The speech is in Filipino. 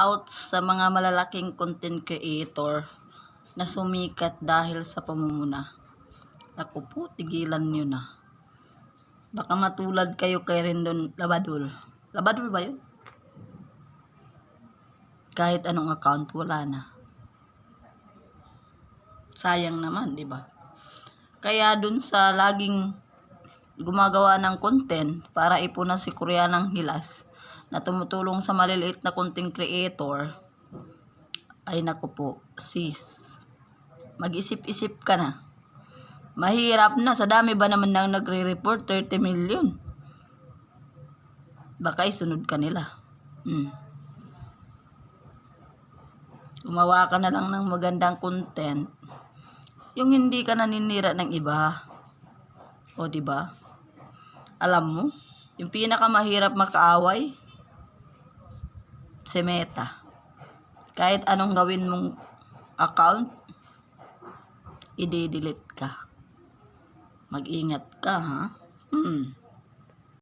out sa mga malalaking content creator na sumikat dahil sa pamumuna. Naku po, tigilan nyo na. Baka matulad kayo kay Rendon Labador. Labador ba yun? Kahit anong account, wala na. Sayang naman, di ba? Kaya dun sa laging gumagawa ng content para ipunan si Koreanang Hilas na tumutulong sa maliliit na content creator, ay naku po, sis, mag-isip-isip ka na. Mahirap na, sa dami ba naman nang nagre-report, 30 million. Baka isunod ka nila. Gumawa ka na lang ng magandang content, yung hindi ka naninira ng iba. O diba? Alam mo, yung pinakamahirap makaaway, si Meta. Kahit anong gawin mong account, i-delete ka. Mag-ingat ka, ha?